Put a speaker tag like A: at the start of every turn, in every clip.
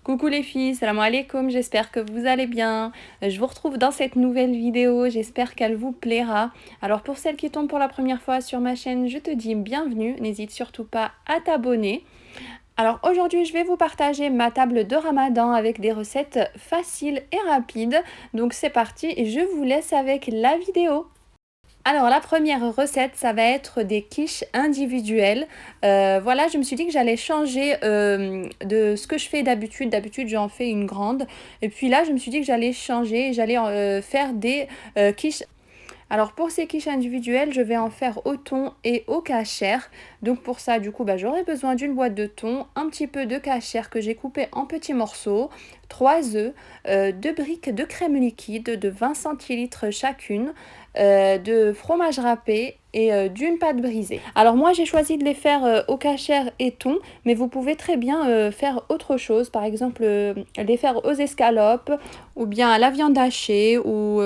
A: Coucou les filles, salam alaikum, j'espère que vous allez bien. Je vous retrouve dans cette nouvelle vidéo, j'espère qu'elle vous plaira. Alors pour celles qui tombent pour la première fois sur ma chaîne, je te dis bienvenue, n'hésite surtout pas à t'abonner. Alors aujourd'hui, je vais vous partager ma table de Ramadan avec des recettes faciles et rapides. Donc c'est parti et je vous laisse avec la vidéo. Alors la première recette, ça va être des quiches individuelles. Voilà, je me suis dit que j'allais changer de ce que je fais d'habitude. D'habitude, j'en fais une grande. Et puis là, je me suis dit que j'allais changer, j'allais faire des quiches. Alors pour ces quiches individuelles, je vais en faire au thon et au kasher. Donc pour ça, du coup, j'aurai besoin d'une boîte de thon, un petit peu de kasher que j'ai coupé en petits morceaux, 3 œufs, 2 briques de crème liquide de 20 centilitres chacune, de fromage râpé et d'une pâte brisée. Alors moi j'ai choisi de les faire au kasher et thon, mais vous pouvez très bien faire autre chose, par exemple les faire aux escalopes ou bien à la viande hachée ou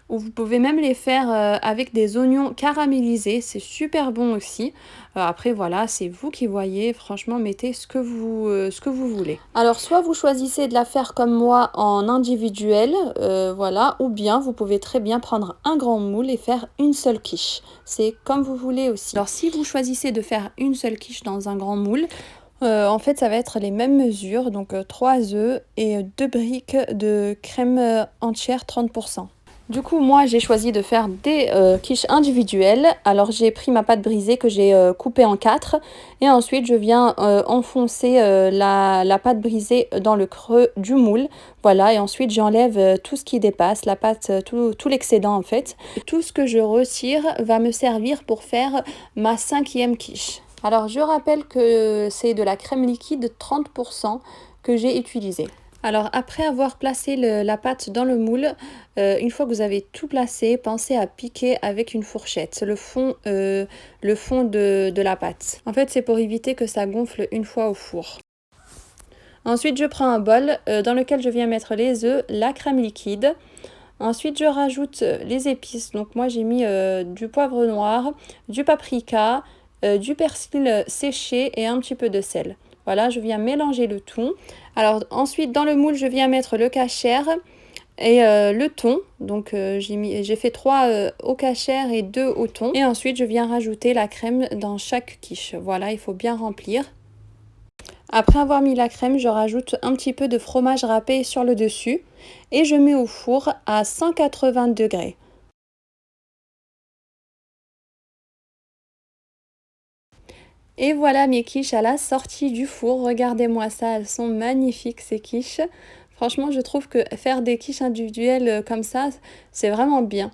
A: vous pouvez même les faire avec des oignons caramélisés, c'est super bon aussi. Après voilà, c'est vous qui voyez, franchement mettez ce que vous voulez. Alors soit vous choisissez de la faire comme moi en individuel, voilà, ou bien vous pouvez très bien prendre un grand moule et faire une seule quiche. C'est comme vous voulez aussi. Alors si vous choisissez de faire une seule quiche dans un grand moule, en fait ça va être les mêmes mesures, donc 3 œufs et 2 briques de crème entière 30%. Du coup, moi, j'ai choisi de faire des quiches individuelles. Alors, j'ai pris ma pâte brisée que j'ai coupée en 4. Et ensuite, je viens enfoncer la pâte brisée dans le creux du moule. Voilà, et ensuite, j'enlève tout ce qui dépasse, la pâte, tout l'excédent en fait. Tout ce que je retire va me servir pour faire ma 5e quiche. Alors, je rappelle que c'est de la crème liquide 30% que j'ai utilisée. Alors après avoir placé la pâte dans le moule, une fois que vous avez tout placé, pensez à piquer avec une fourchette le fond de la pâte. En fait, c'est pour éviter que ça gonfle une fois au four. Ensuite, je prends un bol dans lequel je viens mettre les œufs, la crème liquide. Ensuite, je rajoute les épices. Donc moi, j'ai mis du poivre noir, du paprika, du persil séché et un petit peu de sel. Voilà, je viens mélanger le tout. Alors ensuite, dans le moule, je viens mettre le kasher et le thon. Donc j'ai fait 3 au kasher et 2 au thon. Et ensuite, je viens rajouter la crème dans chaque quiche. Voilà, il faut bien remplir. Après avoir mis la crème, je rajoute un petit peu de fromage râpé sur le dessus et je mets au four à 180 degrés. Et voilà mes quiches à la sortie du four. Regardez-moi ça, elles sont magnifiques ces quiches. Franchement, je trouve que faire des quiches individuelles comme ça, c'est vraiment bien.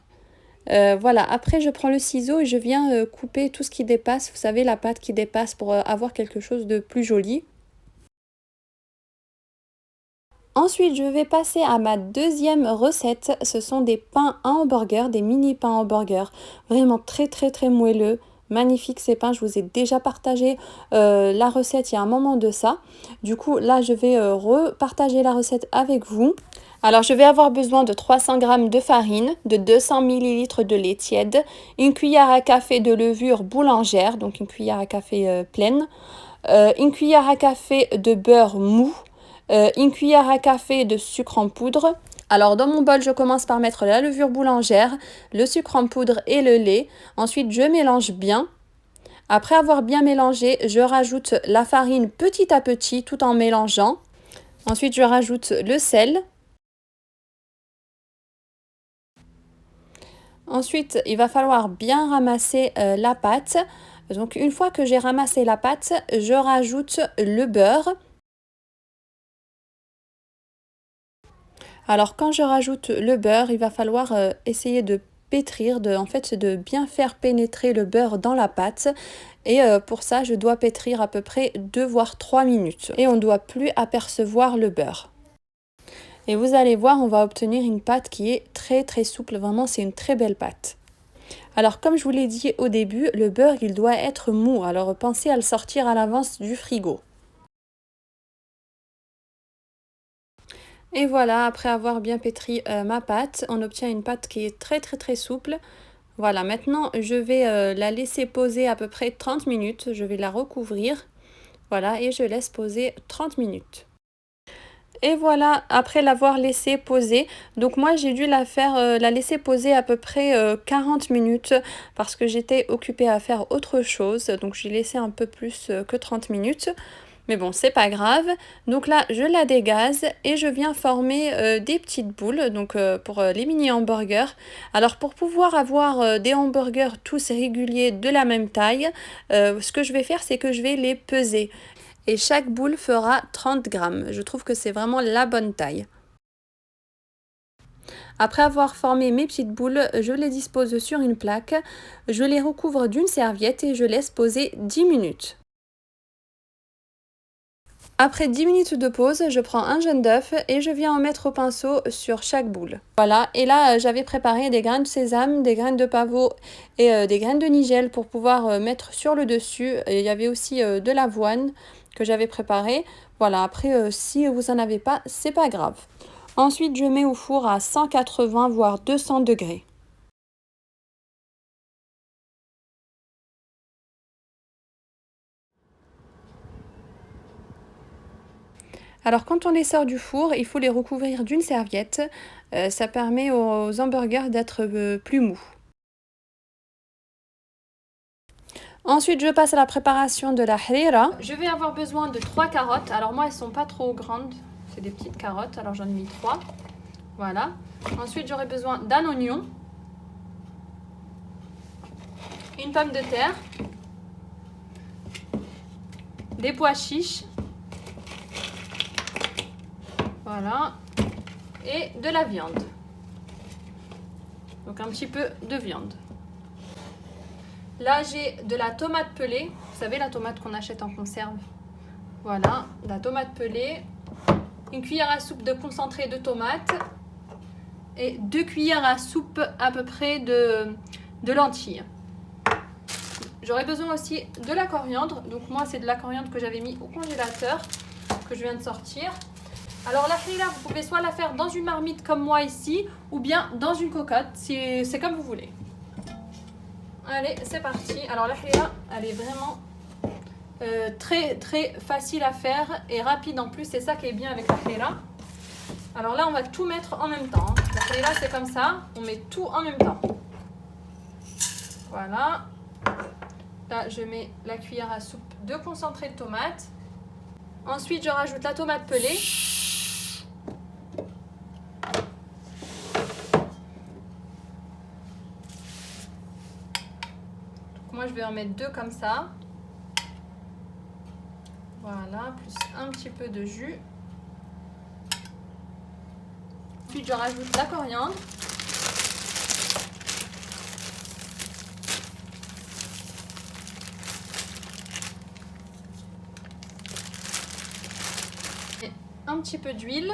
A: Voilà, après je prends le ciseau et je viens couper tout ce qui dépasse. Vous savez, la pâte qui dépasse pour avoir quelque chose de plus joli. Ensuite, je vais passer à ma deuxième recette. Ce sont des pains à hamburger, des mini pains à hamburger. Vraiment très très très moelleux. Magnifique ces pains, je vous ai déjà partagé la recette il y a un moment de ça. Du coup, là, je vais repartager la recette avec vous. Alors, je vais avoir besoin de 300 g de farine, de 200 ml de lait tiède, une cuillère à café de levure boulangère, donc une cuillère à café pleine, une cuillère à café de beurre mou, une cuillère à café de sucre en poudre. Alors dans mon bol, je commence par mettre la levure boulangère, le sucre en poudre et le lait. Ensuite, je mélange bien. Après avoir bien mélangé, je rajoute la farine petit à petit tout en mélangeant. Ensuite, je rajoute le sel. Ensuite, il va falloir bien ramasser la pâte. Donc une fois que j'ai ramassé la pâte, je rajoute le beurre. Alors quand je rajoute le beurre, il va falloir essayer de pétrir, de bien faire pénétrer le beurre dans la pâte. Et pour ça, je dois pétrir à peu près 2 voire 3 minutes. Et on ne doit plus apercevoir le beurre. Et vous allez voir, on va obtenir une pâte qui est très très souple. Vraiment, c'est une très belle pâte. Alors comme je vous l'ai dit au début, le beurre, il doit être mou. Alors pensez à le sortir à l'avance du frigo. Et voilà, après avoir bien pétri ma pâte, on obtient une pâte qui est très très très souple. Voilà, maintenant je vais la laisser poser à peu près 30 minutes. Je vais la recouvrir. Voilà, et je laisse poser 30 minutes. Et voilà, après l'avoir laissé poser, donc moi j'ai dû la laisser poser à peu près 40 minutes parce que j'étais occupée à faire autre chose, donc j'ai laissé un peu plus que 30 minutes. Mais bon, c'est pas grave. Donc là, je la dégaze et je viens former des petites boules donc pour les mini hamburgers. Alors pour pouvoir avoir des hamburgers tous réguliers de la même taille, ce que je vais faire, c'est que je vais les peser. Et chaque boule fera 30 grammes. Je trouve que c'est vraiment la bonne taille. Après avoir formé mes petites boules, je les dispose sur une plaque. Je les recouvre d'une serviette et je laisse poser 10 minutes. Après 10 minutes de pause, je prends un jaune d'œuf et je viens en mettre au pinceau sur chaque boule. Voilà, et là j'avais préparé des graines de sésame, des graines de pavot et des graines de nigel pour pouvoir mettre sur le dessus. Et il y avait aussi de l'avoine que j'avais préparé. Voilà, après si vous en avez pas, c'est pas grave. Ensuite, je mets au four à 180 voire 200 degrés. Alors quand on les sort du four, il faut les recouvrir d'une serviette. Ça permet aux hamburgers d'être plus mous. Ensuite, je passe à la préparation de la harira. Je vais avoir besoin de 3 carottes. Alors moi, elles sont pas trop grandes. C'est des petites carottes, alors j'en ai mis 3. Voilà. Ensuite, j'aurai besoin d'un oignon, une pomme de terre, des pois chiches, voilà, et de la viande. Donc un petit peu de viande. Là, j'ai de la tomate pelée. Vous savez, la tomate qu'on achète en conserve. Voilà, de la tomate pelée. Une cuillère à soupe de concentré de tomate. Et 2 cuillères à soupe à peu près de lentilles. J'aurai besoin aussi de la coriandre. Donc moi, c'est de la coriandre que j'avais mis au congélateur, que je viens de sortir. Alors la harira, vous pouvez soit la faire dans une marmite comme moi ici, ou bien dans une cocotte. C'est comme vous voulez. Allez, c'est parti. Alors la harira, elle est vraiment très très facile à faire et rapide en plus. C'est ça qui est bien avec la harira. Alors là, on va tout mettre en même temps. La harira, c'est comme ça. On met tout en même temps. Voilà. Là, je mets la cuillère à soupe de concentré de tomate. Ensuite, je rajoute la tomate pelée. Moi, je vais en mettre 2 comme ça. Voilà, plus un petit peu de jus. Ensuite, je rajoute la coriandre. Et un petit peu d'huile.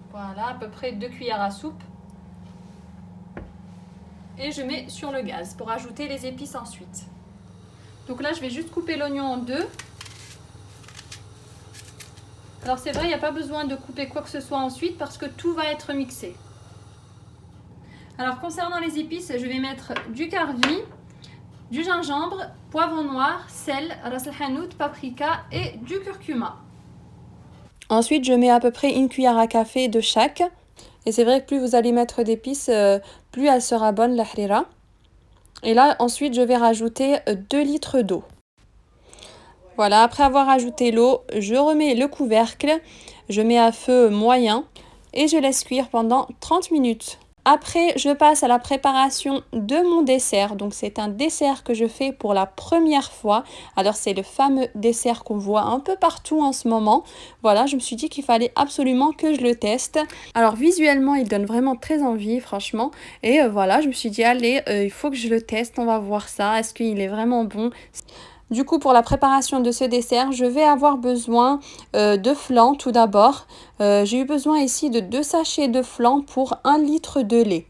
A: Voilà, à peu près 2 cuillères à soupe. Et je mets sur le gaz pour ajouter les épices ensuite. Donc là, je vais juste couper l'oignon en 2. Alors c'est vrai, il n'y a pas besoin de couper quoi que ce soit ensuite parce que tout va être mixé. Alors concernant les épices, je vais mettre du carvi, du gingembre, poivron noir, sel, ras el hanout, paprika et du curcuma. Ensuite, je mets à peu près une cuillère à café de chaque. Et c'est vrai que plus vous allez mettre d'épices, plus elle sera bonne la harira. Et là, ensuite, je vais rajouter 2 litres d'eau. Voilà, après avoir ajouté l'eau, je remets le couvercle, je mets à feu moyen et je laisse cuire pendant 30 minutes. Après, je passe à la préparation de mon dessert. Donc, c'est un dessert que je fais pour la première fois. Alors, c'est le fameux dessert qu'on voit un peu partout en ce moment. Voilà, je me suis dit qu'il fallait absolument que je le teste. Alors, visuellement, il donne vraiment très envie, franchement. Et voilà, je me suis dit, allez, il faut que je le teste. On va voir ça. Est-ce qu'il est vraiment bon ? Du coup, pour la préparation de ce dessert, je vais avoir besoin de flan tout d'abord. J'ai eu besoin ici de 2 sachets de flan pour 1 litre de lait.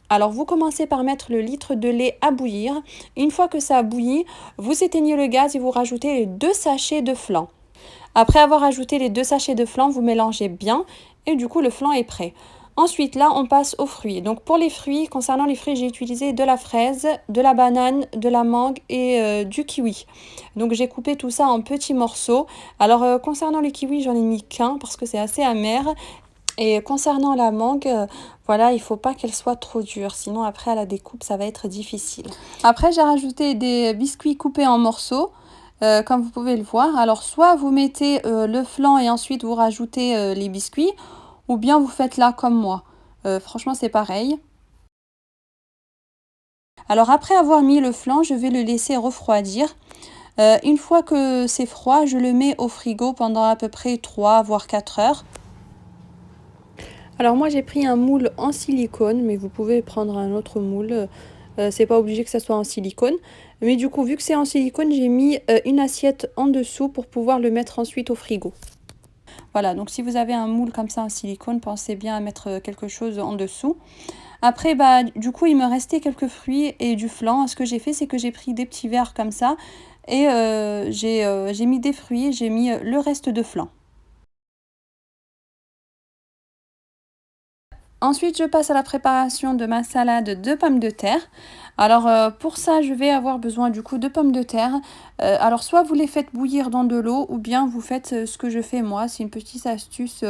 A: Alors, vous commencez par mettre le litre de lait à bouillir. Une fois que ça a bouilli, vous éteignez le gaz et vous rajoutez les 2 sachets de flan. Après avoir ajouté les 2 sachets de flan, vous mélangez bien et du coup, le flan est prêt. Ensuite, là, on passe aux fruits. Donc, pour les fruits, concernant les fruits, j'ai utilisé de la fraise, de la banane, de la mangue et du kiwi. Donc, j'ai coupé tout ça en petits morceaux. Alors, concernant le kiwi, j'en ai mis qu'un parce que c'est assez amer. Et concernant la mangue, voilà, il faut pas qu'elle soit trop dure. Sinon, après, à la découpe, ça va être difficile. Après, j'ai rajouté des biscuits coupés en morceaux. Comme vous pouvez le voir. Alors, soit vous mettez le flan et ensuite vous rajoutez les biscuits, ou bien vous faites là comme moi. Franchement, c'est pareil. Alors, après avoir mis le flan, je vais le laisser refroidir. Une fois que c'est froid, je le mets au frigo pendant à peu près 3 voire 4 heures. Alors moi j'ai pris un moule en silicone, mais vous pouvez prendre un autre moule. C'est pas obligé que ça soit en silicone. Mais du coup, vu que c'est en silicone, j'ai mis une assiette en dessous pour pouvoir le mettre ensuite au frigo. Voilà, donc si vous avez un moule comme ça en silicone, pensez bien à mettre quelque chose en dessous. Après, bah, du coup, il me restait quelques fruits et du flan. Ce que j'ai fait, c'est que j'ai pris des petits verres comme ça et j'ai mis des fruits, j'ai mis le reste de flan. Ensuite, je passe à la préparation de ma salade de pommes de terre. Alors, pour ça, je vais avoir besoin du coup de pommes de terre. Alors, soit vous les faites bouillir dans de l'eau ou bien vous faites ce que je fais moi. C'est une petite astuce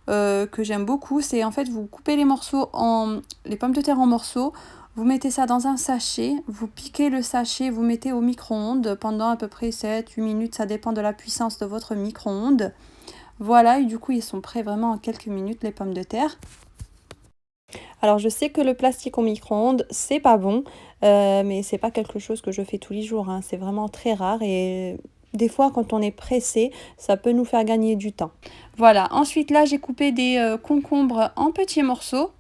A: que j'aime beaucoup. C'est en fait, vous coupez les pommes de terre en morceaux. Vous mettez ça dans un sachet. Vous piquez le sachet, vous mettez au micro-ondes pendant à peu près 7-8 minutes. Ça dépend de la puissance de votre micro-ondes. Voilà, et du coup, ils sont prêts vraiment en quelques minutes, les pommes de terre. Alors je sais que le plastique au micro-ondes, c'est pas bon, mais c'est pas quelque chose que je fais tous les jours, hein. C'est vraiment très rare et des fois quand on est pressé, ça peut nous faire gagner du temps. Voilà, ensuite là j'ai coupé des concombres en petits morceaux.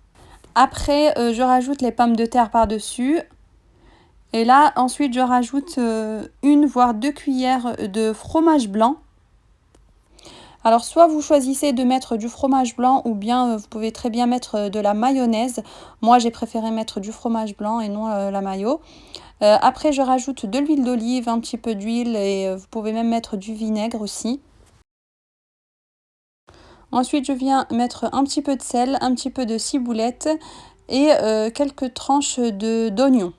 A: Après je rajoute les pommes de terre par-dessus. Et là ensuite je rajoute une voire 2 cuillères de fromage blanc. Alors soit vous choisissez de mettre du fromage blanc ou bien vous pouvez très bien mettre de la mayonnaise. Moi j'ai préféré mettre du fromage blanc et non la mayo. Après je rajoute de l'huile d'olive, un petit peu d'huile et vous pouvez même mettre du vinaigre aussi. Ensuite je viens mettre un petit peu de sel, un petit peu de ciboulette et quelques tranches d'oignon.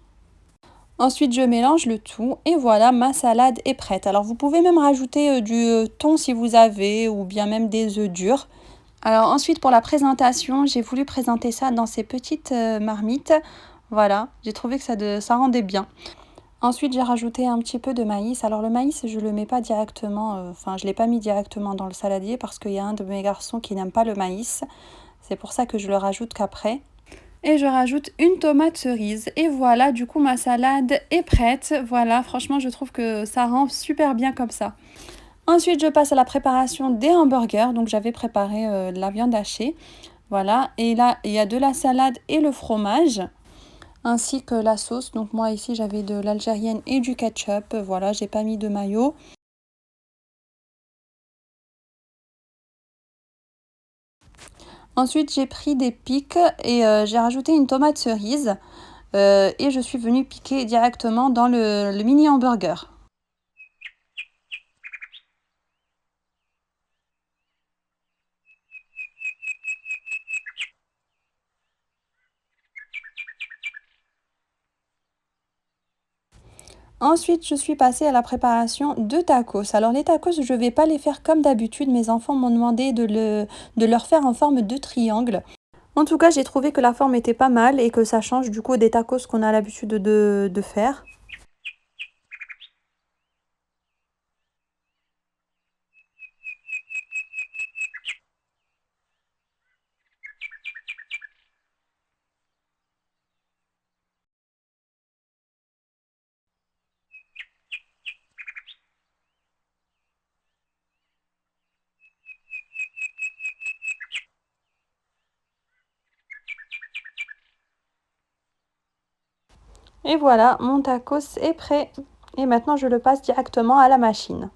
A: Ensuite, je mélange le tout et voilà, ma salade est prête. Alors, vous pouvez même rajouter du thon si vous avez ou bien même des œufs durs. Alors ensuite, pour la présentation, j'ai voulu présenter ça dans ces petites marmites. Voilà, j'ai trouvé que ça rendait bien. Ensuite, j'ai rajouté un petit peu de maïs. Alors le maïs, je le mets pas directement, je l'ai pas mis directement dans le saladier parce qu'il y a un de mes garçons qui n'aime pas le maïs. C'est pour ça que je le rajoute qu'après. Et je rajoute une tomate cerise. Et voilà, du coup, ma salade est prête. Voilà, franchement, je trouve que ça rend super bien comme ça. Ensuite, je passe à la préparation des hamburgers. Donc, j'avais préparé de la viande hachée. Voilà, et là, il y a de la salade et le fromage, ainsi que la sauce. Donc, moi, ici, j'avais de l'algérienne et du ketchup. Voilà, j'ai pas mis de mayo. Ensuite, j'ai pris des pics et j'ai rajouté une tomate cerise. Et je suis venue piquer directement dans le mini hamburger. Ensuite, je suis passée à la préparation de tacos. Alors les tacos, je ne vais pas les faire comme d'habitude. Mes enfants m'ont demandé de leur faire en forme de triangle. En tout cas, j'ai trouvé que la forme était pas mal et que ça change du coup des tacos qu'on a l'habitude de faire. Et voilà, mon tacos est prêt. Et maintenant, je le passe directement à la machine.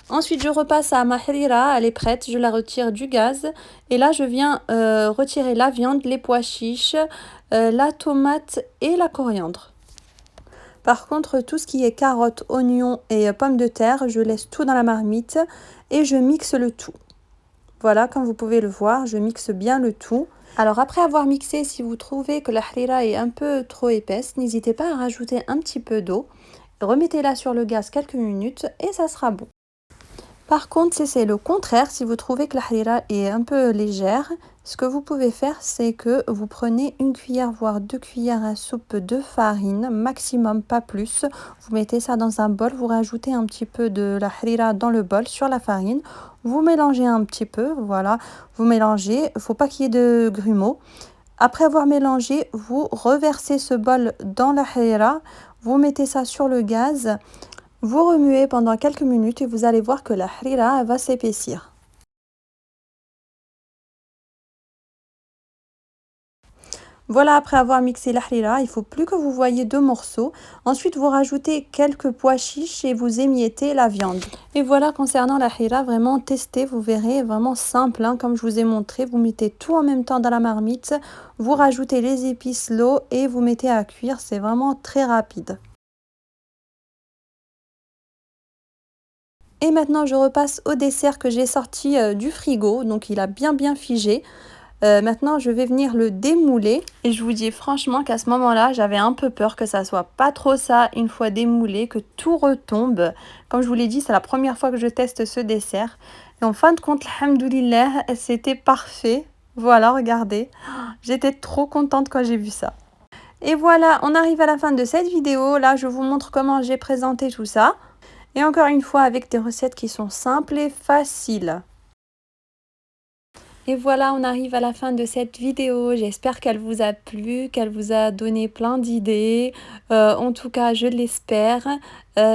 A: Ensuite, je repasse à ma harira, elle est prête, je la retire du gaz. Et là, je viens retirer la viande, les pois chiches, la tomate et la coriandre. Par contre, tout ce qui est carottes, oignons et pommes de terre, je laisse tout dans la marmite et je mixe le tout. Voilà, comme vous pouvez le voir, je mixe bien le tout. Alors après avoir mixé, si vous trouvez que la harira est un peu trop épaisse, n'hésitez pas à rajouter un petit peu d'eau. Remettez-la sur le gaz quelques minutes et ça sera bon. Par contre, si c'est le contraire, si vous trouvez que la harira est un peu légère, ce que vous pouvez faire, c'est que vous prenez une cuillère, voire 2 cuillères à soupe de farine, maximum, pas plus. Vous mettez ça dans un bol, vous rajoutez un petit peu de la harira dans le bol sur la farine. Vous mélangez un petit peu, voilà, vous mélangez, il ne faut pas qu'il y ait de grumeaux. Après avoir mélangé, vous reversez ce bol dans la harira, vous mettez ça sur le gaz. Vous remuez pendant quelques minutes et vous allez voir que la harira va s'épaissir. Voilà, après avoir mixé la harira, il faut plus que vous voyez 2 morceaux. Ensuite, vous rajoutez quelques pois chiches et vous émiettez la viande. Et voilà, concernant la harira, vraiment testez, vous verrez, vraiment simple, hein, comme je vous ai montré. Vous mettez tout en même temps dans la marmite, vous rajoutez les épices, l'eau et vous mettez à cuire. C'est vraiment très rapide. Et maintenant, je repasse au dessert que j'ai sorti du frigo, donc il a bien figé. Maintenant, je vais venir le démouler. Et je vous dis franchement qu'à ce moment-là, j'avais un peu peur que ça soit pas trop ça, une fois démoulé, que tout retombe. Comme je vous l'ai dit, c'est la première fois que je teste ce dessert. Et en fin de compte, alhamdoulilah, c'était parfait. Voilà, regardez. J'étais trop contente quand j'ai vu ça. Et voilà, on arrive à la fin de cette vidéo. Là, je vous montre comment j'ai présenté tout ça. Et encore une fois, avec des recettes qui sont simples et faciles. Et voilà, on arrive à la fin de cette vidéo. J'espère qu'elle vous a plu, qu'elle vous a donné plein d'idées. En tout cas, je l'espère.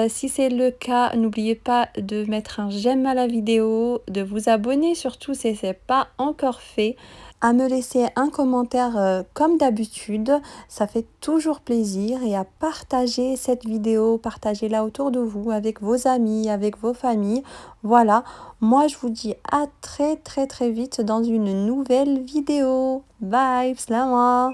A: Si c'est le cas, n'oubliez pas de mettre un j'aime à la vidéo, de vous abonner surtout si ce n'est pas encore fait, à me laisser un commentaire comme d'habitude, ça fait toujours plaisir, et à partager cette vidéo, partagez-la autour de vous, avec vos amis, avec vos familles. Voilà, moi je vous dis à très vite dans une nouvelle vidéo. Bye, slama.